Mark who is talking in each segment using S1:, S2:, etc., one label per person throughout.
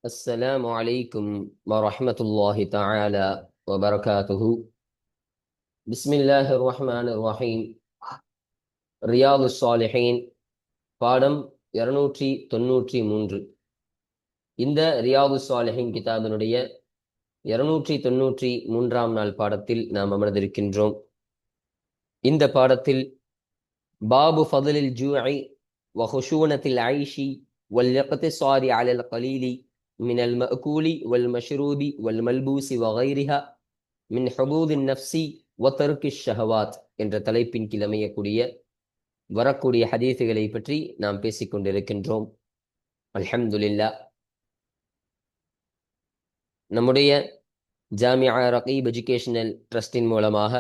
S1: السلام عليكم ورحمة الله تعالى وبركاته. بسم الله الرحمن الرحيم. ரியாது ஸாலிஹீன் பாடம் 293. இந்த ரியாது ஸாலிஹீன் கிதாபினுடைய 293ஆம் நாள் பாடத்தில் நாம் அமர்ந்திருக்கின்றோம். இந்த பாடத்தில் பாபு ஃபதுலில் ஜூஇ வ ஹுஷூனத்தில் ஐஷி வல் இக்திஸாரி அலல் கலீலி மினல் மஅகூலி வல் மஷ்ரூபி வல் மல்பூசி வ கைரிஹா மின் ஹுபூதின் நஃப்சி வ தர்கிஷ் ஷஹவாத் என்ற தலைப்பின் கீழ் அமையக்கூடிய வரக்கூடிய ஹதீஸுகளை பற்றி நாம் பேசிக் கொண்டிருக்கின்றோம். அல்ஹம்துலில்லாஹ். நம்முடைய ஜாமியா ரகீப் எஜுகேஷனல் ட்ரஸ்டின் மூலமாக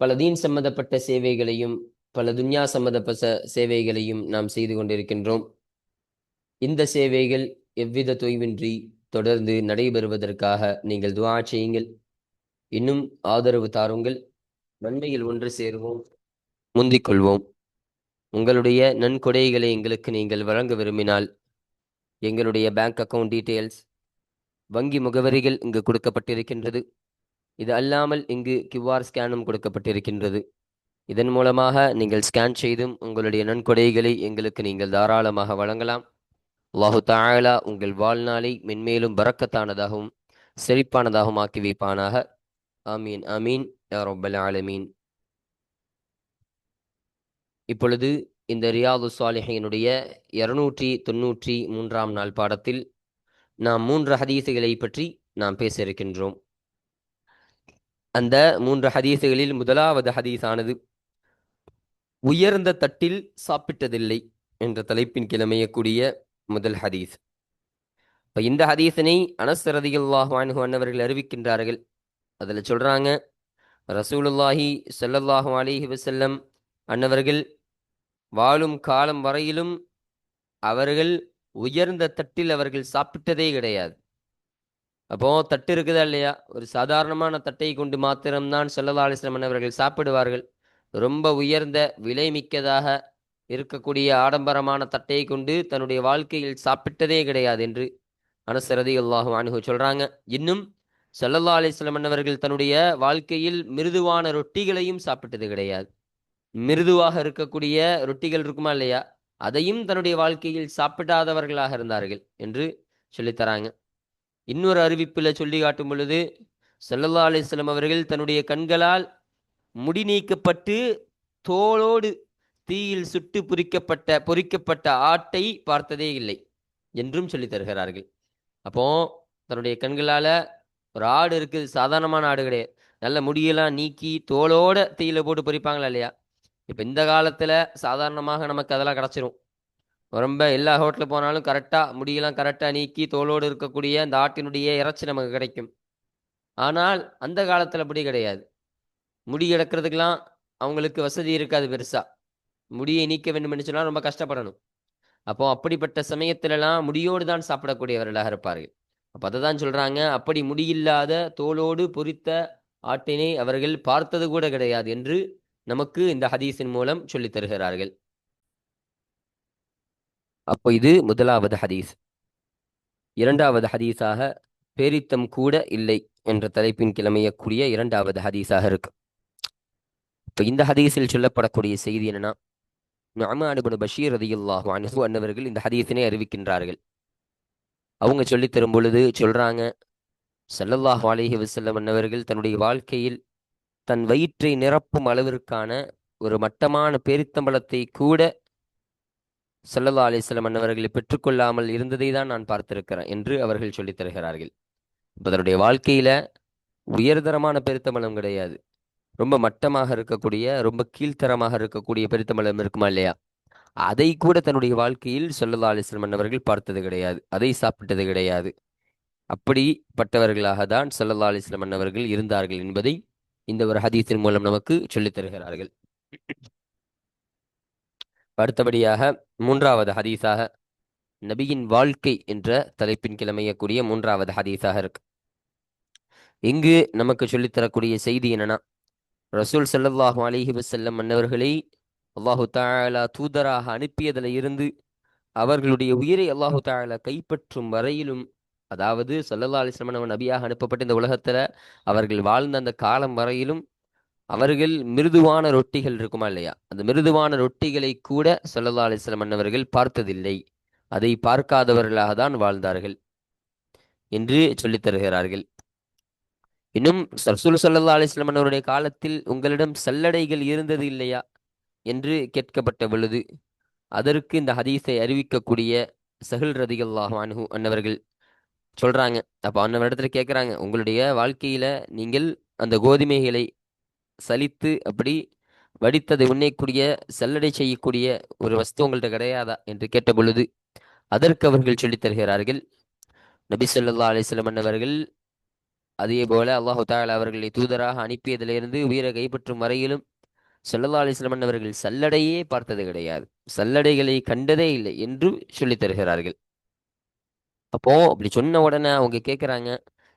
S1: பல தீன் சம்பந்தப்பட்ட சேவைகளையும் பல துன்யா சம்பந்தப்பட்ட சேவைகளையும் நாம் செய்து கொண்டிருக்கின்றோம். இந்த சேவைகள் எவ்வித தொய்வின்றி தொடர்ந்து நடைபெறுவதற்காக நீங்கள் துஆ செய்யுங்கள். இன்னும் ஆதரவு தாருங்கள். நன்மையில் ஒன்று சேருவோம், முந்திக் கொள்வோம். உங்களுடைய நன்கொடைகளை எங்களுக்கு நீங்கள் வழங்க விரும்பினால் எங்களுடைய பேங்க் அக்கவுண்ட் டீட்டெயில்ஸ், வங்கி முகவரிகள் இங்கு கொடுக்கப்பட்டிருக்கின்றது. இது அல்லாமல் இங்கு QR ஸ்கேனும் கொடுக்கப்பட்டிருக்கின்றது. இதன் மூலமாக நீங்கள் ஸ்கேன் செய்தும் உங்களுடைய நன்கொடைகளை எங்களுக்கு நீங்கள் தாராளமாக வழங்கலாம். அல்லாஹு தஆலா உங்கள் வாழ்நாளை மென்மேலும் பரக்கத்தானதாகவும் செழிப்பானதாகவும் ஆக்கி வைப்பானாக. ஆமீன் ஆமீன் யா ரப்பல் ஆலமீன். இப்பொழுது இந்த ரியாது ஸாலிஹீனுடைய 293ஆம் நாள் பாடத்தில் நாம் 3 ஹதீஸுகளை பற்றி நாம் பேச இருக்கின்றோம். அந்த 3 ஹதீஸுகளில் முதலாவது ஹதீஸானது உயர்ந்த தட்டில் சாப்பிட்டதில்லை என்ற தலைப்பின் கீழ் அமையக்கூடிய முதல் ஹதீஸ். இப்போ இந்த ஹதீஸினை அனஸ் ரலியல்லாஹு அன்ஹு அன்னவர்கள் அறிவிக்கின்றார்கள். அதில் சொல்றாங்க, ரசூலுல்லாஹி ஸல்லல்லாஹு அலைஹி வஸல்லம் அன்னவர்கள் வாழும் காலம் வரையிலும் அவர்கள் உயர்ந்த தட்டில் அவர்கள் சாப்பிட்டதே கிடையாது. அப்போ தட்டு இருக்குதா இல்லையா? ஒரு சாதாரணமான தட்டை கொண்டு மாத்திரம்தான் ஸல்லல்லாஹு அலைஹி வஸல்லம் அவர்கள் சாப்பிடுவார்கள். ரொம்ப உயர்ந்த விலை மிக்கதாக இருக்கக்கூடிய ஆடம்பரமான தட்டை கொண்டு தன்னுடைய வாழ்க்கையில் சாப்பிட்டதே கிடையாது என்று அனஸ் ரலியல்லாஹு அன்ஹு சொல்றாங்க. இன்னும் ஸல்லல்லாஹு அலைஹி வஸல்லம் அவர்கள் தன்னுடைய வாழ்க்கையில் மிருதுவான ரொட்டிகளையும் சாப்பிட்டது கிடையாது. மிருதுவாக இருக்கக்கூடிய ரொட்டிகள் இருக்குமா இல்லையா, அதையும் தன்னுடைய வாழ்க்கையில் சாப்பிடாதவர்களாக இருந்தார்கள் என்று சொல்லித்தராங்க. இன்னொரு அறிவிப்பில் சொல்லி காட்டும் பொழுது ஸல்லல்லாஹு அலைஹி வஸல்லம் அவர்கள் தன்னுடைய கண்களால் முடி நீக்கப்பட்டு தோலோடு தீயில் சுட்டு பொரிக்கப்பட்ட ஆட்டை பார்த்ததே இல்லை என்றும் சொல்லி தருகிறார்கள். அப்போ தன்னுடைய கண்களால ஒரு ஆடு இருக்குது, சாதாரணமான ஆடு கிடையாது, நல்ல முடியெல்லாம் நீக்கி தோலோட தீயில போட்டு பொரிப்பாங்களா இல்லையா? இப்போ இந்த காலத்தில் சாதாரணமாக நமக்கு அதெல்லாம் கிடச்சிரும். ரொம்ப எல்லா ஹோட்டலில் போனாலும் கரெக்டாக முடியெல்லாம் கரெக்டாக நீக்கி தோலோடு இருக்கக்கூடிய அந்த ஆட்டினுடைய இறைச்சி நமக்கு கிடைக்கும். ஆனால் அந்த காலத்தில் அப்படி கிடையாது. முடி எடுக்கிறதுக்கெல்லாம் அவங்களுக்கு வசதி இருக்காது பெருசாக. முடியை நீக்க வேண்டும் என்று சொன்னால் ரொம்ப கஷ்டப்படணும். அப்போ அப்படிப்பட்ட சமயத்திலலாம் முடியோடு தான் சாப்பிடக்கூடியவர்களாக இருப்பார்கள். அப்போ அதை தான் சொல்கிறாங்க, அப்படி முடியில்லாத தோலோடு பொரித்த ஆட்டினை அவர்கள் பார்த்தது கூட கிடையாது என்று நமக்கு இந்த ஹதீஸின் மூலம் சொல்லித் தருகிறார்கள். அப்போ இது முதலாவது ஹதீஸ். இரண்டாவது ஹதீஸாக பேரித்தம் கூட இல்லை என்ற தலைப்பின் கிளமையக்கூடிய இரண்டாவது ஹதீஸாக இருக்கு. இப்போ இந்த ஹதீஸில் சொல்லப்படக்கூடிய செய்தி என்னன்னா, நுஅமான் இப்னு பஷீர் ரலியல்லாஹு அன்ஹு அன்னவர்கள் இந்த ஹதீஸினை அறிவிக்கின்றார்கள். அவங்க சொல்லித் தரும் பொழுது சொல்றாங்க, ஸல்லல்லாஹு அலைஹி வஸல்லம் அன்னவர்கள் தன்னுடைய வாழ்க்கையில் தன் வயிற்றை நிரப்பும் அளவிற்கான ஒரு மட்டமான பேரித்தம்பளத்தை கூட ஸல்லல்லாஹு அலைஹி வஸல்லம் அன்னவர்களை பெற்றுக்கொள்ளாமல் இருந்ததை தான் நான் பார்த்திருக்கிறேன் என்று அவர்கள் சொல்லித் தருகிறார்கள். இப்போ தன்னுடைய வாழ்க்கையில உயர்தரமான பெருத்தம்பளம் கிடையாது, ரொம்ப மட்டமாக இருக்கக்கூடிய ரொம்ப கீழ்த்தரமாக இருக்கக்கூடிய பெருத்தம்பளம் இருக்குமா இல்லையா, அதை கூட தன்னுடைய வாழ்க்கையில் ஸல்லல்லாஹு அலைஹி வஸல்லம் அன்னவர்கள் பார்த்தது கிடையாது, அதை சாப்பிட்டது கிடையாது. அப்படிப்பட்டவர்களாக தான் ஸல்லல்லாஹு அலைஹி வஸல்லம் அன்னவர்கள் இருந்தார்கள் என்பதை இந்த ஒரு ஹதீஸின் மூலம் நமக்கு சொல்லித் தருகிறார்கள். அடுத்தபடியாக மூன்றாவது ஹதீஸாக நபியின் வாழ்க்கை என்ற தலைப்பின் கிளமையக்கூடிய மூன்றாவது ஹதீஸாக இருக்கு. இங்கு நமக்கு சொல்லித்தரக்கூடிய செய்தி என்னன்னா, ரசூல் ஸல்லல்லாஹு அலைஹி வஸல்லம் அன்னவர்களை அல்லாஹு தஆலா தூதராக அனுப்பியதில் இருந்து அவர்களுடைய உயிரை அல்லாஹு தஆலா கைப்பற்றும் வரையிலும் அதாவது ஸல்லல்லாஹு அலைஹி வஸல்லம் அவர்கள் நபியாக அனுப்பப்பட்ட இந்த உலகத்துல அவர்கள் வாழ்ந்த அந்த காலம் வரையிலும் அவர்கள் மிருதுவான ரொட்டிகள் இருக்குமா இல்லையா, அந்த மிருதுவான ரொட்டிகளை கூட ஸல்லல்லாஹு அலைஹி வஸல்லம் அவர்கள் பார்த்ததில்லை. அதை பார்க்காதவர்களாக தான் வாழ்ந்தார்கள் என்று சொல்லித் தருகிறார்கள். இன்னும் ரசூல் ஸல்லல்லாஹு அலைஹி வஸல்லம் அவருடைய காலத்தில் உங்களிடம் சல்லடைகள் இருந்தது இல்லையா என்று கேட்கப்பட்ட பொழுது, அதற்கு இந்த ஹதீஸை அறிவிக்கக்கூடிய சஹல் ரதியல்லாஹு அன்ஹு அன்னவர்கள் சொல்றாங்க. அப்ப அன்னவரிடத்துல கேட்கறாங்க, உங்களுடைய வாழ்க்கையில நீங்கள் அந்த கோதுமைகளை சலித்து அப்படி வடித்ததை உண்ணக்கூடிய சல்லடை செய்யக்கூடிய ஒரு வஸ்து உங்கள்ட்ட கிடையாதா என்று கேட்ட பொழுது, அதற்கு அவர்கள் சொல்லித் தருகிறார்கள், நபி ஸல்லல்லாஹு அலைஹி வஸல்லம் அன்னவர்கள் அதே போல அல்லாஹு தஆலா அவர்களை தூதராக அனுப்பியதிலிருந்து உயிரை கைப்பற்றும் வரையிலும் ஸல்லல்லாஹு அலைஹி வஸல்லம் அவர்கள் சல்லடையே பார்த்தது கிடையாது, சல்லடைகளை கண்டதே இல்லை என்று சொல்லித் தருகிறார்கள். அப்போ அப்படி சொன்ன உடனே அவங்க கேட்குறாங்க,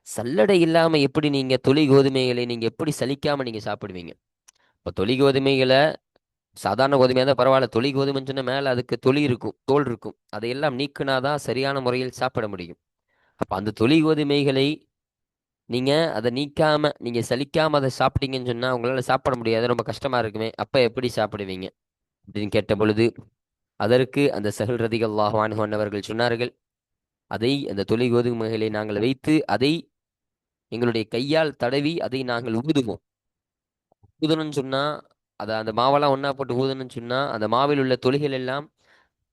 S1: சல்லடை இல்லாம எப்படி நீங்க தொழி கோதுமைகளை நீங்க எப்படி சலிக்காம நீங்க சாப்பிடுவீங்க? இப்போ தொழி கோதுமைகளை சாதாரண கோதுமையாக தான் பரவாயில்ல, தொழி கோதுமைன்னு சொன்னா மேல அதுக்கு தொலி இருக்கும், தோல் இருக்கும், அதையெல்லாம் நீக்குனாதான் சரியான முறையில் சாப்பிட முடியும். அப்ப அந்த தொழி கோதுமைகளை நீங்க அதை நீக்காம நீங்க சலிக்காம அதை சாப்பிட்டீங்கன்னு சொன்னா உங்களால சாப்பிட முடியாது, ரொம்ப கஷ்டமா இருக்குமே, அப்ப எப்படி சாப்பிடுவீங்க அப்படின்னு கேட்ட பொழுது, அதற்கு அந்த சஹல் ரதியல்லாஹு அன்ஹு அன்னவர்கள் சொன்னார்கள், அதை அந்த தொழி கோதுமைகளை நாங்கள் வைத்து அதை எங்களுடைய கையால் தடவி அதை நாங்கள் ஊதுவோம். ஊதணும்னு சொன்னா அதை அந்த மாவெல்லாம் ஒண்ணா போட்டு ஊதணும்னு சொன்னா அந்த மாவில் உள்ள துளிகள் எல்லாம்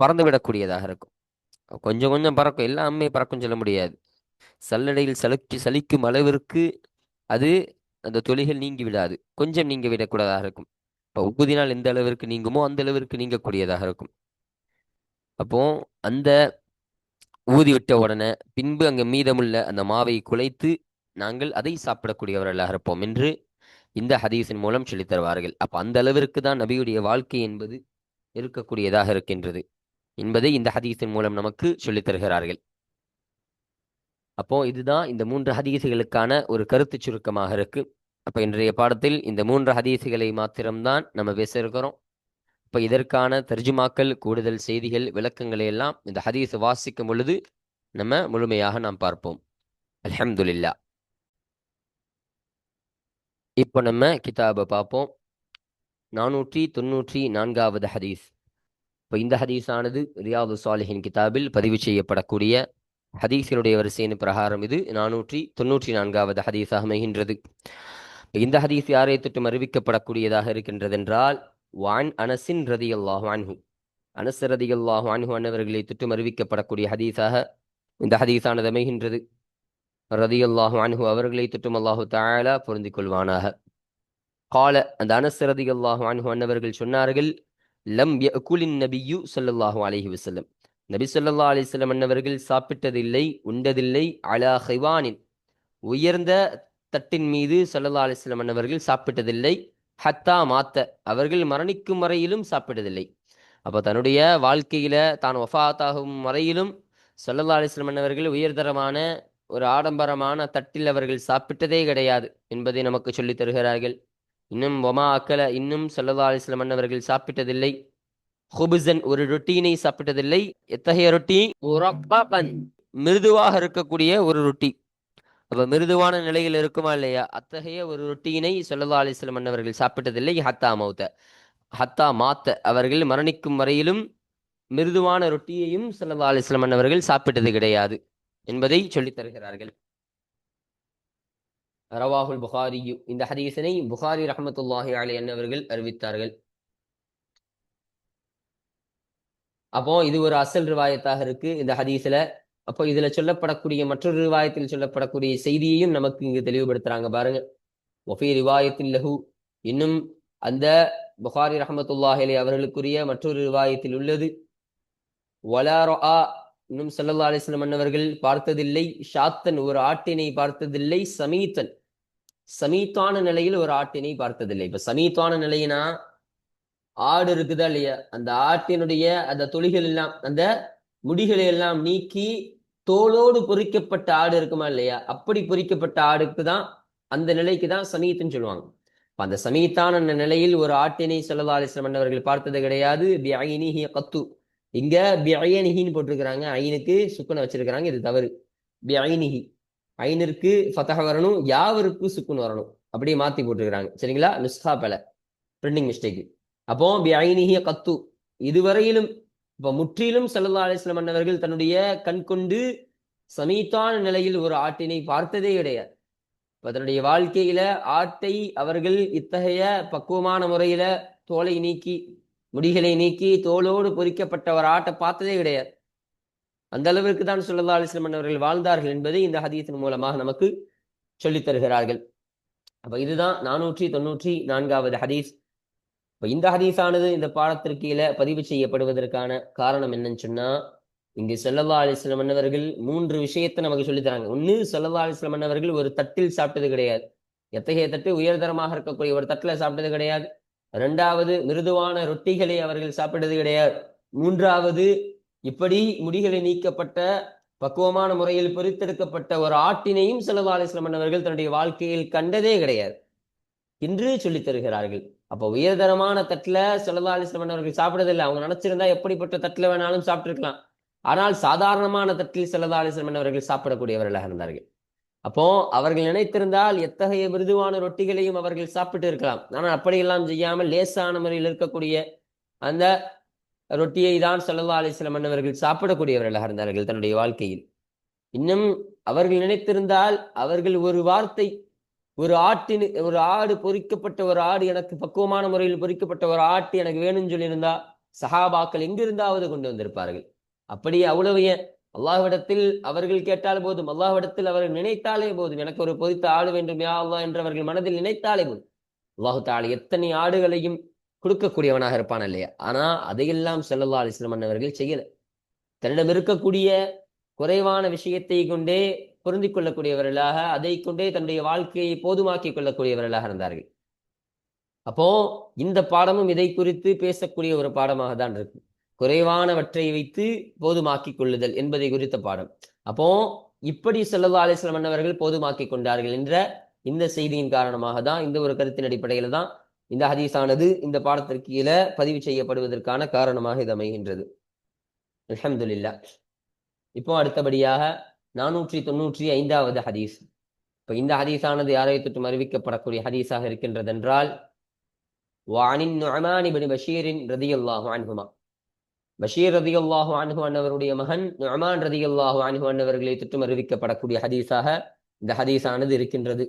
S1: பறந்து விடக்கூடியதாக இருக்கும். கொஞ்சம் கொஞ்சம் பறக்கும், எல்லாமே பறக்கும் சொல்ல முடியாது. சல்லடையில் சலிக்கும் அளவிற்கு அது அந்த துளிகள் நீங்கி விடாது, கொஞ்சம் நீங்க விடக்கூடாதாக இருக்கும். இப்போ ஊதினால் எந்த அளவிற்கு நீங்குமோ அந்த அளவிற்கு நீங்கக்கூடியதாக இருக்கும். அப்போ அந்த ஊதி விட்ட உடனே பின்பு அங்க மீதமுள்ள அந்த மாவை குலைத்து நாங்கள் அதை சாப்பிடக்கூடியவர்களாக இருப்போம் என்று இந்த ஹதீஸின் மூலம் சொல்லித் தருவார்கள். அப்ப அந்த அளவிற்கு தான் நபியுடைய வாழ்க்கை என்பது இருக்கக்கூடியதாக இருக்கின்றது என்பதை இந்த ஹதீஸின் மூலம் நமக்கு சொல்லித் தருகிறார்கள். அப்போ இதுதான் இந்த 3 ஹதீஸுகளுக்கான ஒரு கருத்து சுருக்கமாக இருக்கு. அப்ப இன்றைய பாடத்தில் இந்த 3 ஹதீஸுகளை மாத்திரம்தான் நம்ம பேச இருக்கிறோம். இப்ப இதற்கான தர்ஜுமாக்கள், கூடுதல் செய்திகள், விளக்கங்களை எல்லாம் இந்த ஹதீஸ் வாசிக்கும் பொழுது நம்ம முழுமையாக நாம் பார்ப்போம். அல்ஹம்துலில்லாஹ். இப்போ நம்ம கிதாபை பார்ப்போம். 494வது ஹதீஸ். இப்போ இந்த ஹதீஸானது ரியாது சாலிஹின் கிதாபில் பதிவு செய்யப்படக்கூடிய ஹதீஸினுடைய வரிசையின் பிரகாரம் இது 494வது ஹதீஸாக அமைகின்றது. இந்த ஹதீஸ் யாரை தொட்டும் அறிவிக்கப்படக்கூடியதாக இருக்கின்றது என்றால், வான் அனசின் ரதியல்லாஹு அன்ஹு, அனஸ் ரதியல்லாஹு அன்ஹு அன்னவர்களை தொட்டும் அறிவிக்கப்படக்கூடிய ஹதீஸாக இந்த ஹதீஸானது அமைகின்றது. ரதியல்லாஹு அன்ஹு அவர்களை தொட்டும் அல்லாஹு தஆலா பொருந்திக் கொள்வானாக. கால, அந்த அனஸ் ரதியல்லாஹு அன்ஹு அன்னவர்கள் சொன்னார்கள், லம் யஅகுலின் நபியு ஸல்லல்லாஹு அலைஹி வஸல்லம், நபி ஸல்லல்லாஹு அலைஹி வஸல்லம் அன்னவர்கள் சாப்பிட்டதில்லை, உண்டதில்லை, அலா ஹைவானின், உயர்ந்த தட்டின் மீது ஸல்லல்லாஹு அலைஹி வஸல்லம் அன்னவர்கள் சாப்பிட்டதில்லை, ஹத்தா மாத்த, அவர்கள் மரணிக்கும் வரையிலும் சாப்பிட்டதில்லை. அப்போ தன்னுடைய வாழ்க்கையில தான் வஃபாத்தாகும் வரையிலும் ஸல்லல்லாஹு அலைஹி வஸல்லம் அன்னவர்கள் உயர்தரமான ஒரு ஆடம்பரமான தட்டில் அவர்கள் சாப்பிட்டதே கிடையாது என்பதை நமக்கு சொல்லித் தருகிறார்கள். இன்னும் ஒமா அக்கல, இன்னும் ஸல்லல்லாஹு அலைஹி வஸல்லம் அன்னவர்கள் சாப்பிட்டதில்லை ஹுபுசன், ஒரு ரொட்டியினை சாப்பிட்டதில்லை. எத்தகைய ரொட்டி? முரப்பபன், மிருதுவாக இருக்கக்கூடிய ஒரு ரொட்டி. அப்ப மிருதுவான நிலையில் இருக்குமா இல்லையா, அத்தகைய ஒரு ரொட்டியினை ஸல்லல்லாஹு அலைஹி வஸல்லம் அன்னவர்கள் சாப்பிட்டதில்லை. ஹத்தா மௌத்த, ஹத்தா மாத்த, அவர்கள் மரணிக்கும் வரையிலும் மிருதுவான ரொட்டியையும் ஸல்லல்லாஹு அலைஹி வஸல்லம் அன்னவர்கள் சாப்பிட்டது கிடையாது என்பதை சொல்லித் தருகிறார்கள். ரவாஹுல் புகாரி, இந்த ஹதீஸினை புகாரி ரஹ்மத்துல்லாஹி அலைஹி அன்னவர்கள் அறிவித்தார்கள். அப்போ இது ஒரு அசல் ரிவாயத்தாக இருக்கு இந்த ஹதீஸ்ல. அப்போ இதுல சொல்லப்படக்கூடிய மற்றொரு ரிவாயத்தில் சொல்லப்படக்கூடிய செய்தியையும் நமக்கு இங்கு தெளிவுபடுத்துறாங்க பாருங்க. ஒஃபி ரிவாயத்தில் லஹு, இன்னும் அந்த புகாரி ரஹ்மத்துல்லாஹி அலைஹி அவர்களுக்குரிய மற்றொரு ரிவாயத்தில் உள்ளது, வலா ரஆ, இன்னும் ஸல்லல்லாஹு அலைஹி வஸல்லம் அன்னவர்கள் பார்த்ததில்லை, ஷாத்தன், ஒரு ஆட்டினை பார்த்ததில்லை, சமீத்தன், சமீத்தான நிலையில் ஒரு ஆட்டினை பார்த்ததில்லை. இப்ப சமீத்தான நிலையினா ஆடு இருக்குதா இல்லையா, அந்த ஆட்டினுடைய அந்த தொலிகள் எல்லாம், அந்த முடிகளை எல்லாம் நீக்கி தோலோடு பொறிக்கப்பட்ட ஆடு இருக்குமா இல்லையா, அப்படி பொறிக்கப்பட்ட ஆடுக்கு தான், அந்த நிலைக்கு தான் சமீத்துன்னு சொல்லுவாங்க. அந்த சமீத்தான நிலையில் ஒரு ஆட்டினை ஸல்லல்லாஹு அலைஹி வஸல்லம் அன்னவர்கள் பார்த்தது கிடையாது. பிஐனிஹி கத்து, இங்க பிஐனிஹின்னு போட்டிருக்கிறாங்க, ஐனுக்கு சுக்குன வச்சிருக்கிறாங்க, இது தவறு. பிஐனிஹி. ஐனிற்கு ஃபதஹ வரணும், யாவிற்கு சுக்குன் வரணும். அப்படியே மாத்தி போட்டுருக்காங்க. சரிங்களா? நுஸ்ஹா பல பிரிண்டிங் மிஸ்டேக். அப்போ பிஐனிஹி கத்து, இதுவரையிலும் இப்ப முற்றிலும் ஸல்லல்லாஹு அலைஹி வஸல்லம் அன்னவர்கள் தன்னுடைய கண் கொண்டு சமீத்தான நிலையில் ஒரு ஆட்டினை பார்த்ததே கிடையாது. இப்ப தன்னுடைய வாழ்க்கையில ஆட்டை அவர்கள் இத்தகைய பக்குவமான முறையில தோலை நீக்கி முடிகளை நீக்கி தோலோடு பொறிக்கப்பட்ட ஒரு ஆட்டை பார்த்ததே கிடையாது. அந்த அளவிற்கு தான் ஸல்லல்லாஹு அலைஹி வஸல்லம் அவர்கள் வாழ்ந்தார்கள் என்பதை இந்த ஹதீஸின் மூலமாக நமக்கு சொல்லித் தருகிறார்கள். அப்ப இதுதான் 494வது ஹதீஸ். இப்ப இந்த ஹதீஸானது இந்த பாடத்திற்கு கீழே பதிவு செய்யப்படுவதற்கான காரணம் என்னன்னு சொன்னா, இங்கு ஸல்லல்லாஹு அலைஹி வஸல்லம் அன்னவர்கள் 3 விஷயத்தை நமக்கு சொல்லித் தராங்க. ஒண்ணு, ஸல்லல்லாஹு அலைஹி வஸல்லம் அன்னவர்கள் ஒரு தட்டில் சாப்பிட்டது கிடையாது. எத்தகைய தட்டு? உயர்தரமாக இருக்கக்கூடிய ஒரு தட்டுல சாப்பிட்டது கிடையாது. இரண்டாவது, மிருதுவான ரொட்டிகளை அவர்கள் சாப்பிட்டது கிடையாது. மூன்றாவது, இப்படி முடிகளை நீக்கப்பட்ட பக்குவமான முறையில் பொறித்தெடுக்கப்பட்ட ஒரு ஆட்டினையும் ஸல்லல்லாஹு அலைஹி வஸல்லம் அன்னவர்கள் தன்னுடைய வாழ்க்கையில் கண்டதே கிடையாது என்று சொல்லித் தருகிறார்கள். அப்ப உயர்தரமான தட்டுல ஸல்லல்லாஹு அலைஹி வஸல்லம் அவர்கள் சாப்பிடுறதில்லை. அவங்க நினைச்சிருந்தா எப்படிப்பட்ட தட்டுல வேணாலும் சாப்பிட்டிருக்கலாம். ஆனால் சாதாரணமான தட்டில் ஸல்லல்லாஹு அலைஹி வஸல்லம் அவர்கள் சாப்பிடக்கூடியவர்களாக இருந்தார்கள். அப்போ அவர்கள் நினைத்திருந்தால் எத்தகைய மிருதுவான ரொட்டிகளையும் அவர்கள் சாப்பிட்டு இருக்கலாம். ஆனால் அப்படியெல்லாம் செய்யாமல் லேசான முறையில் இருக்கக்கூடிய அந்த ரொட்டியை தான் ஸல்லல்லாஹு அலைஹி வஸல்லம் அவர்கள் சாப்பிடக்கூடியவர்களாக இருந்தார்கள் தன்னுடைய வாழ்க்கையில். இன்னும் அவர்கள் நினைத்திருந்தால் அவர்கள் ஒரு வார்த்தை, ஒரு ஆடு பொறிக்கப்பட்ட ஒரு ஆடு, எனக்கு பக்குவமான முறையில் பொறிக்கப்பட்ட ஒரு ஆட்டு எனக்கு வேணும்னு சொல்லியிருந்தா சஹாபாக்கள் எங்கிருந்தாவது கொண்டு வந்திருப்பார்கள். அப்படியே அவ்வளவு ஏன், அல்லாஹ்விடத்தில் அவர்கள் கேட்டால் போதும், அல்லாஹ்விடத்தில் அவர்கள் நினைத்தாலே போதும், எனக்கு ஒரு பொறித்த ஆடு வேண்டும் யா அல்லாஹ் என்று அவர்கள் மனதில் நினைத்தாலே போதும், அல்லாஹு தஆலா எத்தனை ஆடுகளையும் கொடுக்கக்கூடியவனாக இருப்பான் இல்லையா? ஆனா அதையெல்லாம் ஸல்லல்லாஹு அலைஹி வஸல்லம் அவர்கள் செய்யல. தன்னிடம் இருக்கக்கூடிய குறைவான விஷயத்தை கொண்டே பொருந்திக் கொள்ளக்கூடியவர்களாக, அதை கொண்டே தன்னுடைய வாழ்க்கையை போதுமாக்கிக் கொள்ளக்கூடியவர்களாக இருந்தார்கள். அப்போ இந்த பாடமும் இதை குறித்து பேசக்கூடிய ஒரு பாடமாக தான் இருக்கு. குறைவானவற்றை வைத்து போதுமாக்கிக் கொள்ளுதல் என்பதை குறித்த பாடம். அப்போ இப்படி ஸல்லல்லாஹு அலைஹி வஸல்லம் அவர்கள் போதுமாக்கிக் கொண்டார்கள் என்ற இந்த செய்தியின் காரணமாக தான், இந்த ஒரு கருத்தின் அடிப்படையில் தான் இந்த ஹதீஸானது இந்த பாடத்திற்கு கீழே பதிவு செய்யப்படுவதற்கான காரணமாக இது அமைகின்றது. அல்ஹம்துலில்லாஹ். இப்போ அடுத்தபடியாக 495வது ஹதீஸ். இப்ப இந்த ஹதீஸானது யாரை தொட்டும் அறிவிக்கப்படக்கூடிய ஹதீஸாக இருக்கின்றது என்றால், வஅனின் நுஅமான் இப்னு பஷீர் ரலியல்லாஹு அன்ஹுமா, பஷீர் ரலியல்லாஹு அன்ஹு அன்னவருடைய மகன் நுஅமான் ரலியல்லாஹு அன்ஹு அன்னவர்களை தொட்டும் அறிவிக்கப்படக்கூடிய ஹதீஸாக இந்த ஹதீஸானது இருக்கின்றது.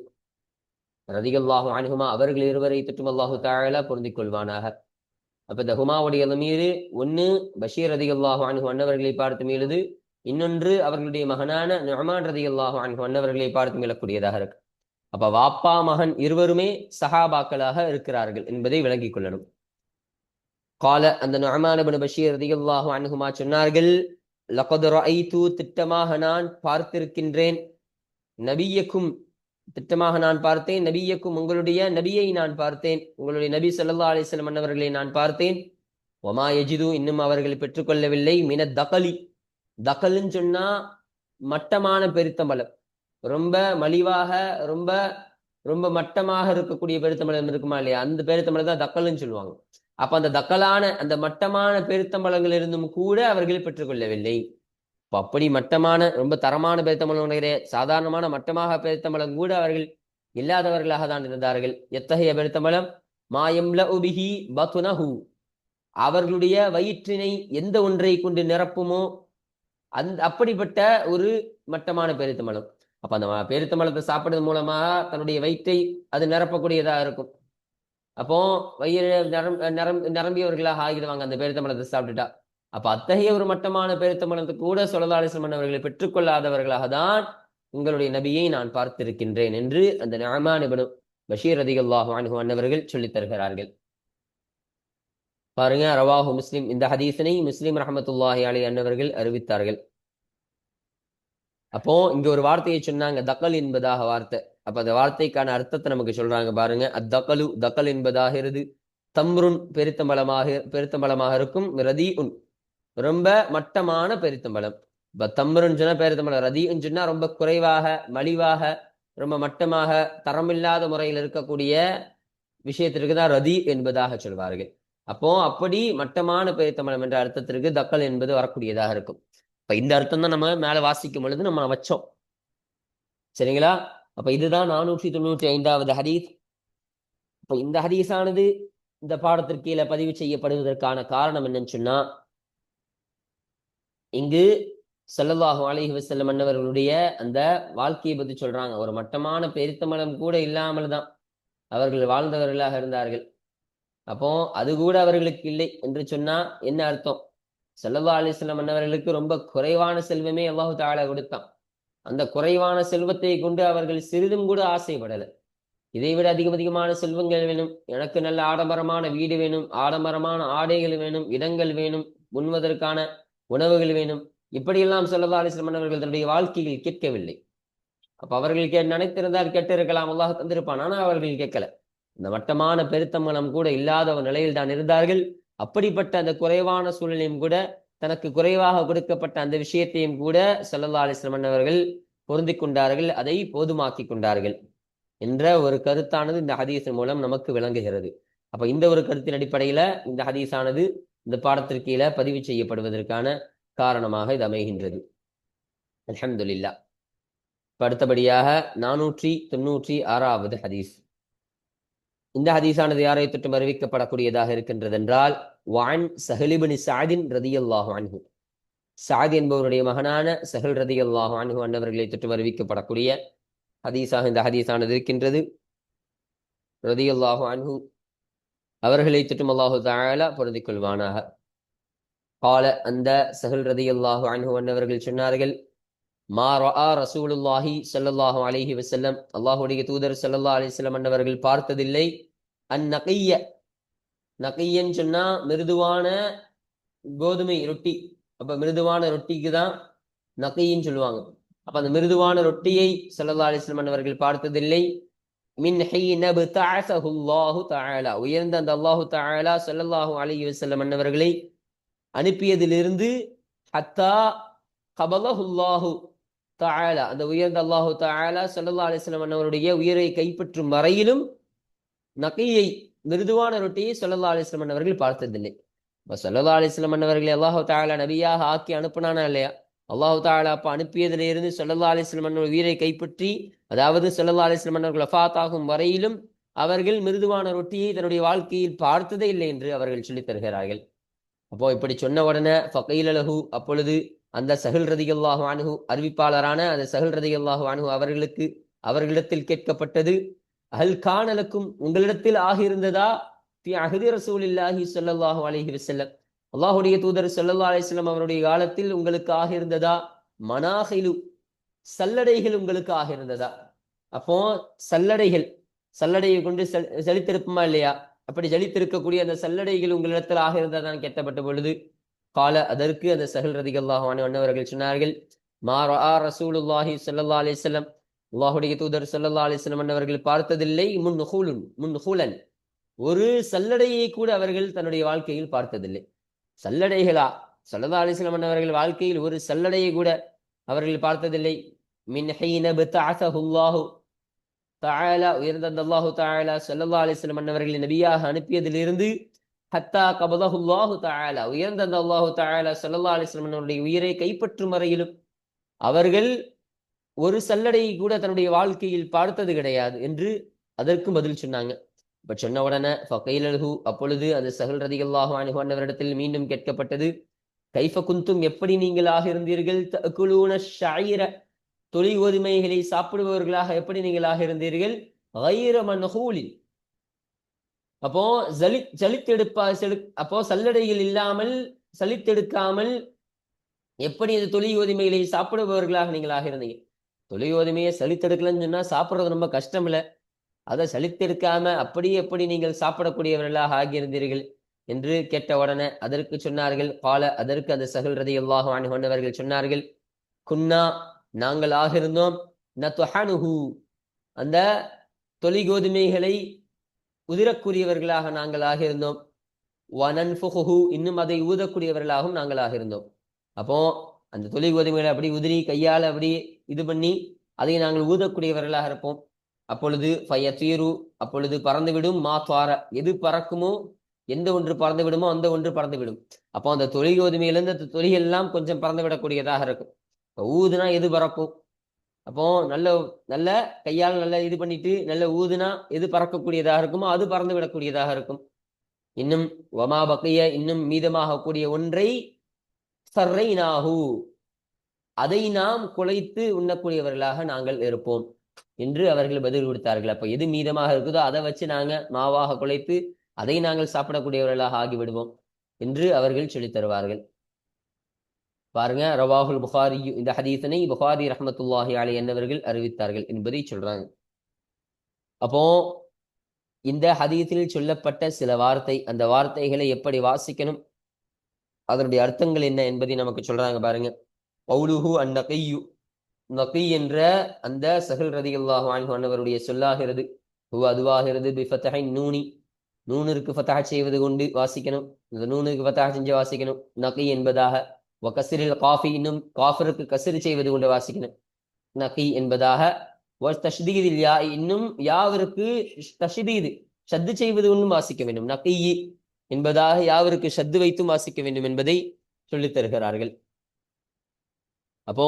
S1: ரலியல்லாஹு அன்ஹுமா அவர்கள் இருவரை தொட்டும் அல்லாஹு தஆலா பொருந்திக் கொள்வானாக. அப்ப இந்த ஹுமாவுடைய லமீர் ஒன்னு பஷீர் ரலியல்லாஹு அன்ஹு அன்னவர்களை பார்த்து மீளுது, இன்னொன்று அவர்களுடைய மகனான நுஅமான் ரலியல்லாஹு அன்ஹு அன்னவர்களை பார்த்து மீளக்கூடியதாக இருக்கு. அப்ப வாப்பா மகன் இருவருமே சஹாபாக்களாக இருக்கிறார்கள் என்பதை விளங்கிக் கொள்ளணும். கால, அந்த நுஅமான் இப்னு பஷீர் ரலியல்லாஹு அன்ஹுமா சொன்னார்கள், லகத் ரஅய்து, திட்டமாக நான் பார்த்திருக்கின்றேன், நபியக்கும், திட்டமாக நான் பார்த்தேன், நபியக்கும், உங்களுடைய நபியை நான் பார்த்தேன், உங்களுடைய நபி ஸல்லல்லாஹு அலைஹி வஸல்லம் அன்னவர்களை நான் பார்த்தேன், வமா யஜிது, இன்னும் அவர்கள் பெற்றுக்கொள்ளவில்லை, மின தகலி, தகல்ன்னு சொன்னா மட்டமான பெருத்தம்பலம், ரொம்ப மலிவாக ரொம்ப ரொம்ப மட்டமாக இருக்கக்கூடிய பெருத்தம்பலம் இருக்குமா இல்லையா, அந்த பெருத்தம்பலம் தான் தக்கல்னு சொல்லுவாங்க. அப்ப அந்த தக்கலான அந்த மட்டமான பெருத்தம்பலங்கள் இருந்தும் கூட அவர்கள் பெற்றுக்கொள்ளவில்லை. அப்படி மட்டமான ரொம்ப தரமான பெருத்தம்பலம் கிடையாது, சாதாரணமான மட்டமாக பெருத்தம்பலம் கூட அவர்கள் இல்லாதவர்களாக தான் இருந்தார்கள். எத்தகைய பெருத்தம்பலம்? மாயம்ல உபிஹி பத்னஹு, அவர்களுடைய வயிற்றினை எந்த ஒன்றை கொண்டு நிரப்புமோ அப்படிப்பட்ட ஒரு மட்டமான பெருத்தம்பலம். அப்ப அந்த பெருத்தம்பலத்தை சாப்பிடுறது மூலமாக தன்னுடைய வயிற்றை அது நிரப்பக்கூடியதா இருக்கும். அப்போ வயிறு நிரம்பியவர்களாக ஆகிடுவாங்க அந்த பெருத்தம்பலத்தை சாப்பிட்டுட்டா. அப்ப அத்தகைய ஒரு மட்டமான பெருத்தம்பலத்தை கூட ஸல்லல்லாஹு அலைஹி வஸல்லம் அவர்களை பெற்றுக்கொள்ளாதவர்களாக தான் உங்களுடைய நபியை நான் பார்த்திருக்கின்றேன் என்று அந்த நுஅமான் இப்னு பஷீர் ரலியல்லாஹு அன்ஹு அன்னவர்கள் சொல்லித் தருகிறார்கள். பாருங்க, ரவாஹு முஸ்லிம், இந்த ஹதீஸினை முஸ்லிம் ரஹ்மத்துல்லாஹி அலைஹி அன்னவர்கள் அறிவித்தார்கள். அப்போ இங்க ஒரு வார்த்தையை சொன்னாங்க, தக்கல் என்பதாக வார்த்தை. அப்ப அந்த வார்த்தைக்கான அர்த்தத்தை நமக்கு சொல்றாங்க பாருங்க. அத்தகலு, தக்கல் என்பதாகிறது தம்ருன், பெருத்தம்பலமாக இருக்கும், ரதீஉன், ரொம்ப மட்டமான பெருத்தம்பலம். இப்ப தம்ருன்னு சொன்னா பெருத்தம்பலம், ரதீஉன்னு சொன்னா ரொம்ப குறைவாக மலிவாக ரொம்ப மட்டமாக தரமில்லாத முறையில் இருக்கக்கூடிய விஷயத்திற்கு தான் ரதி என்பதாக சொல்வார்கள். அப்போ அப்படி மட்டமான பெருத்தம்பலம் என்ற அர்த்தத்திற்கு தக்கல் என்பது வரக்கூடியதாக இருக்கும். இப்ப இந்த அர்த்தம் தான் நம்ம மேல வாசிக்கும் பொழுது நம்ம வச்சோம். சரிங்களா? அப்ப இதுதான் 495வது ஹதீஸ். இப்ப இந்த ஹதீஸானது இந்த பாடத்திற்கு கீழே பதிவு செய்யப்படுவதற்கான காரணம் என்னன்னு சொன்னா, இங்கு ஸல்லல்லாஹு அலைஹி வஸல்லம் அன்னவர்களுடைய அந்த வாழ்க்கையை பத்தி சொல்றாங்க. ஒரு மட்டமான பெருத்தமனம் கூட இல்லாமல் தான் அவர்கள் வாழ்ந்தவர்களாக இருந்தார்கள். அப்போ அது கூட அவர்களுக்கு இல்லை என்று சொன்னா என்ன அர்த்தம்? ஸல்லல்லாஹு அலைஹி வஸல்லம் அன்னவர்களுக்கு ரொம்ப குறைவான செல்வமே அல்லாஹு தஆலா கொடுத்தான். அந்த குறைவான செல்வத்தை கொண்டு அவர்கள் சிறிதும் கூட ஆசைப்படல. இதை விட அதிகமான செல்வங்கள் வேணும், எனக்கு நல்ல ஆடம்பரமான வீடு வேணும், ஆடம்பரமான ஆடைகள் வேணும், இடங்கள் வேணும், உண்வதற்கான உணவுகள் வேணும், இப்படியெல்லாம் ஸல்லல்லாஹு அலைஹி வஸல்லம் அவர்கள் தன்னுடைய வாழ்க்கையில் கேட்கவில்லை. அப்ப அவர்கள் நினைத்திருந்தால் கேட்டிருக்கலாம், அல்லாஹ் தந்திருப்பான். ஆனா அவர்கள் கேட்கல. இந்த மட்டமான பெருத்தமனம் கூட இல்லாத ஒரு நிலையில் தான் இருந்தார்கள். அப்படிப்பட்ட அந்த குறைவான சூழலையும் கூட, தனக்கு குறைவாக கொடுக்கப்பட்ட அந்த விஷயத்தையும் கூட ஸல்லல்லாஹு அலைஹி வஸல்லம் அவர்கள் பொருந்திக் கொண்டார்கள், அதை போதுமாக்கி கொண்டார்கள் என்ற ஒரு கருத்தானது இந்த ஹதீஸின் மூலம் நமக்கு விளங்குகிறது. அப்ப இந்த ஒரு கருத்தின் அடிப்படையில இந்த ஹதீஸானது இந்த பாடத்திற்கு கீழே பதிவு செய்யப்படுவதற்கான காரணமாக இது அமைகின்றது. அல்ஹம்துலில்லாஹ். அடுத்தபடியாக 496வது ஹதீஸ். இந்த ஹதீஸானது யாரை தொட்டும் அறிவிக்கப்படக்கூடியதாக இருக்கின்றது என்றால், வான் சஹல் இப்னு சஅத் ரலியல்லாஹு அன்ஹு, சஅத் என்பவருடைய மகனான சஹல் ரலியல்லாஹு அன்ஹு அன்னவர்களை தொட்டு அறிவிக்கப்படக்கூடிய ஹதீஸாக இந்த ஹதீஸானது இருக்கின்றது. ரலியல்லாஹு அன்ஹு அவர்களை தொட்டும் அல்லாஹு தஆலா பொருந்திக் கொள்வானாக. கால, அந்த சஹல் ரலியல்லாஹு அன்ஹு அன்னவர்கள் சொன்னார்கள், மா ரஆ ரசூலுல்லாஹி ஸல்லல்லாஹு அலைஹி வஸல்லம், அல்லாஹ்வுடைய தூதர் ஸல்லல்லாஹு அலைஹி வஸல்லம் அன்னவர்கள் பார்த்ததில்லை, அந்நகிய, நகியன்னு சொன்னா மிருதுவான கோதுமை ரொட்டி. அப்ப மிருதுவான ரொட்டிக்கு தான் நகின்னு சொல்லுவாங்க. அப்ப அந்த மிருதுவான ரொட்டியை ஸல்லல்லாஹு அலைஹி வஸல்லம் அன்னவர்கள் பார்த்ததில்லை. மின் ஹீன பதஅஸஹு அல்லாஹு தஆலா, உயர்ந்த அந்த அல்லாஹு தஆலா ஸல்லல்லாஹு அலைஹி வஸல்லம் அன்னவர்களை அனுப்பியதிலிருந்து, ஹத்தா கபலஹு அல்லாஹு தஆலா, அந்த உயர்ந்த அல்லாஹு தஆலா ஸல்லல்லாஹு அலைஹி வஸல்லம் அன்னவருடைய உயிரை கைப்பற்றும் வரையிலும் நகியை, மிருதுவான ரொட்டியை ஸல்லல்லாஹு அலைஹி வஸல்லம் அன்னவர்கள் பார்த்ததில்லை. இப்ப ஸல்லல்லாஹு அலைஹி வஸல்லம் அன்னவர்களை அல்லாஹு தஆலா நபியாக ஆக்கி அனுப்புனானா இல்லையா? அல்லாஹு தஆலா அப்ப அனுப்பியதிலிருந்து ஸல்லல்லாஹு அலைஹி வஸல்லம் அன்னவர் உயிரை கைப்பற்றி, அதாவது ஸல்லல்லாஹு அலைஹி வஸல்லம் அன்னவர்கள் வஃபாத் ஆகும் வரையிலும் அவர்கள் மிருதுவான ரொட்டியை தன்னுடைய வாழ்க்கையில் பார்த்ததே இல்லை என்று அவர்கள் சொல்லித் தருகிறார்கள். அப்போ இப்படி சொன்ன உடனே ஃபகீல லஹு, அப்பொழுது அந்த சஹல் ரலியல்லாஹு அன்ஹு, அறிவிப்பாளரான அந்த சஹல் ரலியல்லாஹு அன்ஹு அவர்களுக்கு, அவர்களிடத்தில் கேட்கப்பட்டது, அஹல் கான லக்கும், உங்களிடத்தில் ஆகியிருந்ததா, ஃபி அஹ்தி ரசூலில்லாஹி ஸல்லல்லாஹு அலைஹி வஸல்லம், அல்லாஹ்வுடைய தூதர் ஸல்லல்லாஹு அலைஹி வஸல்லம் அவருடைய காலத்தில் உங்களுக்கு ஆகியிருந்ததா, மனாஹிலு, சல்லடைகள் உங்களுக்கு ஆகியிருந்ததா? அப்போ சல்லடைகள், சல்லடையை கொண்டு செழித்திருப்புமா இல்லையா? அப்படி ஜலித்திருக்கக்கூடிய அந்த சல்லடைகள் உங்களிடத்தில் ஆகியிருந்ததான் கேட்கப்பட்ட பொழுது, கால, அதற்கு அந்த சஹல் ரலியல்லாஹு அன்ஹு அன்னவர்கள் சொன்னார்கள், மா ரஆ ரசூலுல்லாஹி ஸல்லல்லாஹு அலைஹி வஸல்லம், அல்லாஹ்வுடைய தூதர் ஸல்லல்லாஹு அலைஹி வஸல்லம் அன்னவர்கள் பார்த்ததில்லை, முன்ஹுலன், ஒரு சல்லடையை கூட அவர்கள் தன்னுடைய வாழ்க்கையில் பார்த்ததில்லை. சல்லடைகளா? ஸல்லல்லாஹு அலைஹி வஸல்லம் அன்னவர்கள் வாழ்க்கையில் ஒரு சல்லடையை கூட அவர்கள் பார்த்ததில்லை. மின் ஹீன பதஅஸஹு அல்லாஹு தஆலா, உயர்ந்த அல்லாஹு தஆலா ஸல்லல்லாஹு அலைஹி வஸல்லம் அன்னவர்களை நபியாக அனுப்பியதிலிருந்து, ஹத்தா கபலஹு அல்லாஹு தஆலா, உயர்ந்த அல்லாஹு தஆலா ஸல்லல்லாஹு அலைஹி வஸல்லம் அன்னவருடைய உயிரை கைப்பற்றும் வரையிலும் அவர்கள் ஒரு சல்லடையை கூட தன்னுடைய வாழ்க்கையில் பார்த்தது கிடையாது என்று அதற்கும் பதில் சொன்னாங்க. இப்ப சொன்ன உடனே ஃபகீல லஹு, அப்பொழுது அந்த சஹல் ரலியல்லாஹு அன்ஹு அன்னவரிடத்தில் மீண்டும் கேட்கப்பட்டது, கைஃப குந்தும், எப்படி நீங்கள் ஆகியிருந்தீர்கள், தஅகுலூன ஷஈர, தொழி கோதுமைகளை சாப்பிடுபவர்களாக எப்படி நீங்கள் ஆகியிருந்தீர்கள், கைர மன்ஹூலின், அப்போ அப்போ சல்லடையில் இல்லாமல், சலித்தெடுக்காமல் எப்படி இந்த தொழி கோதுமைகளை சாப்பிடுபவர்களாக நீங்கள் ஆகியிருந்தீங்க? தொழி கோதுமையை சலித்தெடுக்கலன்னு சொன்னா சாப்பிடுறது ரொம்ப கஷ்டம் இல்ல, அதை சலித்தெடுக்காம அப்படி எப்படி நீங்கள் சாப்பிடக்கூடியவர்களாக ஆகியிருந்தீர்கள் என்று கேட்ட உடனே அதற்கு சொன்னார்கள், கால, அதற்கு அந்த சஹல் ரலியல்லாஹு அன்ஹு அன்னவர்கள் சொன்னார்கள், குன்னா, நாங்கள் ஆகியிருந்தோம், நதுஹனுஹு, அந்த தொழி கோதுமைகளை உதிரக்கூடியவர்களாக நாங்கள் ஆகியிருந்தோம், வனன்ஃபுஹு, இன்னும் அதை ஊதக்கூடியவர்களாகவும் நாங்கள் ஆகியிருந்தோம். அப்போ அந்த தொழி கோதுமைகளை அப்படி உதிரி கையால் அப்படி இது பண்ணி அதை நாங்கள் ஊதக்கூடியவர்களாக இருப்போம். அப்பொழுது ஃபயத்தீரு, அப்பொழுது பறந்துவிடும், மா துவார, எது பறக்குமோ, எந்த ஒன்று பறந்து விடுமோ அந்த ஒன்று பறந்து விடும். அப்போ அந்த தொழி கோதுமையிலிருந்து அந்த தொழில் எல்லாம் கொஞ்சம் பறந்து விடக்கூடியதாக இருக்கும். ஊதுனா எது பறக்கும்? அப்போ நல்ல நல்ல கையால் நல்ல இது பண்ணிட்டு நல்ல ஊதுனா எது பறக்கக்கூடியதாக இருக்குமோ அது பறந்து விடக்கூடியதாக இருக்கும். இன்னும் வமா பக்கைய இன்னும் மீதமாகக்கூடிய ஒன்றை சர்ரைனாஹு அதை நாம் குலைத்து உண்ணக்கூடியவர்களாக நாங்கள் இருப்போம் என்று அவர்கள் பதில் கொடுத்தார்கள். அப்ப எது மீதமாக இருக்குதோ அதை வச்சு நாங்க மாவாக குலைத்து அதை நாங்கள் சாப்பிடக்கூடியவர்களாக ஆகிவிடுவோம் என்று அவர்கள் சொல்லித் தருவார்கள். பாருங்க, ரவாஹுல் புகாரி, இந்த ஹதீஸனை புகாரி ரஹ்மத்துல்லாஹி அலைஹி என்னவர்கள் அறிவித்தார்கள் என்பதை சொல்றாங்க. அப்போ இந்த ஹதீஸில் சொல்லப்பட்ட சில வார்த்தை, அந்த வார்த்தைகளை எப்படி வாசிக்கணும், அதனுடைய அர்த்தங்கள் என்ன என்பதை நமக்கு சொல்றாங்க. பாருங்க, கௌலுஹு அந்நகியு, நகி என்ற அந்த சஹல் ரலியல்லாஹு அன்ஹு அன்னவருடைய சொல்லாகிறது. அதுவாகிறது பிஃபத்ஹின் நூனி, நூனிற்கு ஃபத்ஹ் செய்வது கொண்டு வாசிக்கணும். இந்த நூனுக்கு ஃபத்ஹ் செஞ்சு வாசிக்கணும் நகி என்பதாக. வகஸ்ரில் காஃபி, இன்னும் காஃபிற்கு கஸ்ர் செய்வது கொண்டு வாசிக்கணும் நகி என்பதாக. தஷ்தீதில் யா, இன்னும் யாவிற்கு தஷ்தீது ஷத்து செய்வது கொண்டும் வாசிக்க வேண்டும் நகி என்பதாக. யாவிற்கு ஷத்து வைத்தும் வாசிக்க வேண்டும் என்பதை சொல்லித் தருகிறார்கள். அப்போ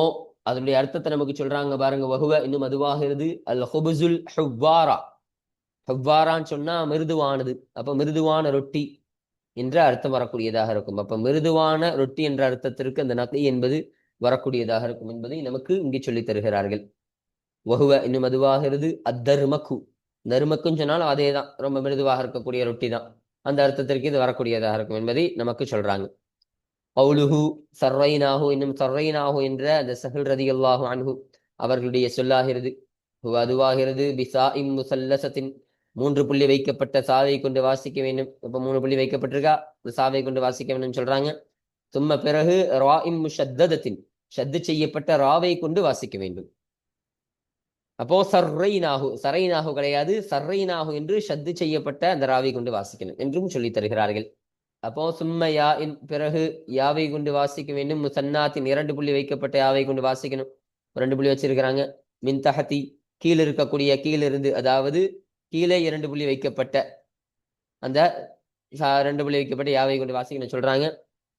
S1: அதனுடைய அர்த்தத்தை நமக்கு சொல்றாங்க. பாருங்க, வஹுவ இன்னும் அதுவாகிறது அல் ஹுபுசுல் ஹுவாரா. ஹுவாரான்னு சொன்னா மிருதுவானது. அப்ப மிருதுவான ரொட்டி என்ற அர்த்தம் வரக்கூடியதாக இருக்கும். அப்ப மிருதுவான ரொட்டி என்ற அர்த்தத்திற்கு அந்த நகை என்பது வரக்கூடியதாக இருக்கும் என்பதை நமக்கு இங்கே சொல்லித் தருகிறார்கள். வஹுவ இன்னும் அதுவாகிறது அத்தர்மக்கு. நறுமக்குன்னு சொன்னாலும் அதே தான், ரொம்ப மிருதுவாக இருக்கக்கூடிய ரொட்டி தான். அந்த அர்த்தத்திற்கு இது வரக்கூடியதாக இருக்கும் என்பதை நமக்கு சொல்றாங்க. கௌலுஹு சர்ரைனாஹு, இன்னும் சர்ரைனாஹு என்ற அந்த சஹல் ரலியல்லாஹு அன்ஹு அவர்களுடைய சொல்லாகிறது. அதுவாகிறது பிசாஇம் முசல்லசத்தின், 3 புள்ளி வைக்கப்பட்ட சாவை கொண்டு வாசிக்க வேண்டும். இப்ப 3 புள்ளி வைக்கப்பட்டிருக்கா, இந்த சாவை கொண்டு வாசிக்க வேண்டும் சொல்றாங்க. சும்ம பிறகு ராஇம் முஷத்ததத்தின், ஷத்து செய்யப்பட்ட ராவை கொண்டு வாசிக்க வேண்டும். அப்போ சர்ரைனாஹு, சரைனாஹு கிடையாது, சர்ரைனாஹு என்று ஷத்து செய்யப்பட்ட அந்த ராவை கொண்டு வாசிக்கணும் என்றும் சொல்லித் தருகிறார்கள். அப்போ சும்ம யா இன், பிறகு யாவை கொண்டு வாசிக்க வேண்டும். முசன்னாத்தின், 2 புள்ளி வைக்கப்பட்ட யாவை கொண்டு வாசிக்கணும். 2 புள்ளி வச்சிருக்கிறாங்க. மின் தஹதி, கீழே இருக்கக்கூடிய, கீழிருந்து, அதாவது கீழே 2 புள்ளி வைக்கப்பட்ட அந்த 2 புள்ளி வைக்கப்பட்ட யாவை கொண்டு வாசிக்கணும் சொல்றாங்க.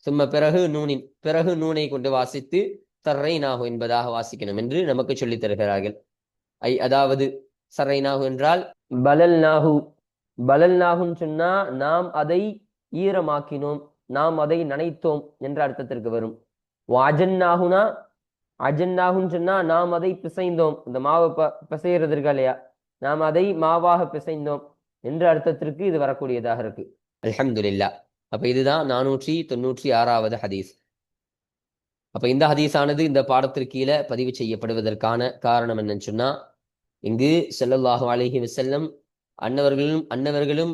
S1: சும்ம பிறகு நூனின், பிறகு நூனை கொண்டு வாசித்து சர்ரைனாஹு என்பதாக வாசிக்கணும் என்று நமக்கு சொல்லித் தருகிறார்கள். அதாவது சர்ரைனாஹு என்றால் பலல் நாஹு, பலல் நாஹுன்னு சொன்னா நாம் அதை ஈரமாக்கினோம், நாம் அதை நனைத்தோம் என்ற அர்த்தத்திற்கு வரும். அஜன்னாகுனா, அஜன்னாகுன்னு சொன்னா நாம் அதை பிசைந்தோம், இந்த மாவை பிசைகிறது இருக்கா இல்லையா, நாம் அதை மாவாக பிசைந்தோம் என்ற அர்த்தத்திற்கு இது வரக்கூடியதாக இருக்கு. அல்ஹம்துலில்லாஹ். அப்ப இதுதான் 496வது ஹதீஸ். அப்ப இந்த ஹதீஸானது இந்த பாடத்திற்கு கீழே பதிவு செய்யப்படுவதற்கான காரணம் என்னன்னு சொன்னா, இங்கு ஸல்லல்லாஹு அலைஹி வஸல்லம் அன்னவர்களும்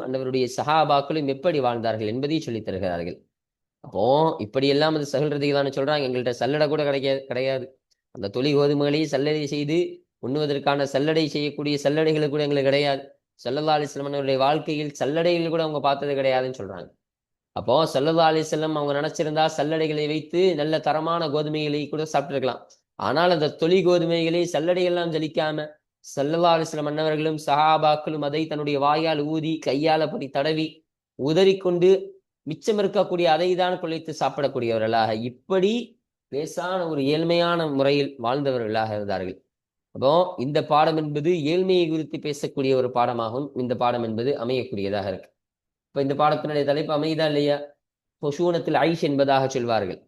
S1: அன்னவருடைய சஹாபாக்களும் எப்படி வாழ்ந்தார்கள் என்பதை சொல்லித் தருகிறார்கள். அப்போ இப்படியெல்லாம் அது சஹல் ரலியல்லாஹு சொல்றாங்க, எங்கள்கிட்ட சல்லடை கூட கிடையாது. அந்த தொழி கோதுமைகளை சல்லடை செய்து உண்ணுவதற்கான சல்லடை செய்யக்கூடிய சல்லடைகள் கூட எங்களுக்கு கிடையாது. ஸல்லல்லாஹு அலைஹி வஸல்லம் அவருடைய வாழ்க்கையில் சல்லடைகள் கூட அவங்க பார்த்தது கிடையாதுன்னு சொல்றாங்க. அப்போ ஸல்லல்லாஹு அலைஹி வஸல்லம் அவங்க நினைச்சிருந்தா சல்லடைகளை வைத்து நல்ல தரமான கோதுமைகளை கூட சாப்பிட்டிருக்கலாம். ஆனால் அந்த தொழி கோதுமைகளை சல்லடையெல்லாம் ஜலிக்காம ஸல்லல்லாஹு அலைஹி வஸல்லம் அன்னவர்களும் சஹாபாக்களும் அதை தன்னுடைய வாயால் ஊதி கையால் அப்படி தடவி உதறிக்கொண்டு மிச்சம் இருக்கக்கூடிய அதை தான் குழைத்து சாப்பிடக்கூடியவர்களாக, இப்படி லேசான ஒரு ஏழ்மையான முறையில் வாழ்ந்தவர்களாக இருந்தார்கள். அப்போ இந்த பாடம் என்பது ஏழ்மையை குறித்து பேசக்கூடிய ஒரு பாடமாகவும் இந்த பாடம் என்பது அமையக்கூடியதாக இருக்கு. இப்ப இந்த பாடத்தினுடைய தலைப்பு அமைதா இல்லையா, ஹுஷூனத்தில் ஐஷ் என்பதாக சொல்வார்கள்.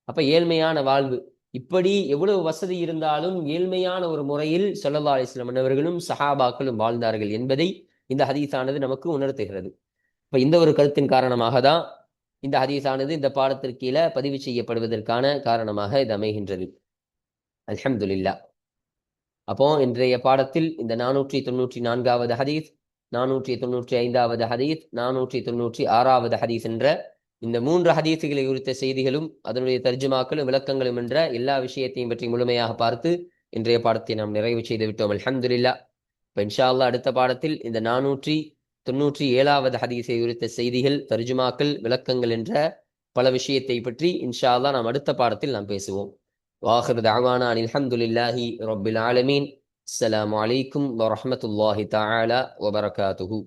S1: அப்ப ஏழ்மையான வாழ்வு, இப்படி எவ்வளவு வசதி இருந்தாலும் ஏழ்மையான ஒரு முறையில் ஸல்லல்லாஹு அலைஹி வஸல்லம் அவர்களும் சஹாபாக்களும் வாழ்ந்தார்கள் என்பதை இந்த ஹதீஸானது நமக்கு உணர்த்துகிறது. இப்ப இந்த ஒரு கருத்தின் காரணமாக தான் இந்த ஹதீஸானது இந்த பாடத்திற்கு கீழே பதிவு செய்யப்படுவதற்கான காரணமாக இது அமைகின்றது. அல்ஹம்துலில்லாஹ். அப்போ இன்றைய பாடத்தில் இந்த 494வது ஹதீஸ், 495வது ஹதீஸ், 496வது ஹதீஸ் என்ற இந்த 3 ஹதீஸுகளை குறித்த செய்திகளும் அதனுடைய தர்ஜுமாக்களும் விளக்கங்களும் என்ற எல்லா விஷயத்தையும் பற்றி முழுமையாக பார்த்து இன்றைய பாடத்தை நாம் நிறைவு செய்து விட்டோம். அல்ஹம்துலில்லாஹ். இப்போ இன்ஷா அல்லாஹ் அடுத்த பாடத்தில் இந்த 497வது ஹதீஸை குறித்த செய்திகள், தர்ஜுமாக்கள், விளக்கங்கள் என்ற பல விஷயத்தை பற்றி இன்ஷா அல்லாஹ் நாம் அடுத்த பாடத்தில் நாம் பேசுவோம். வாஹிரு தஅவானா அல்ஹம்துலில்லாஹி ரப்பில் ஆலமீன். அஸ்ஸலாமு அலைக்கும் வரஹ்மத்துல்லாஹி தஆலா வபரகாத்துஹு.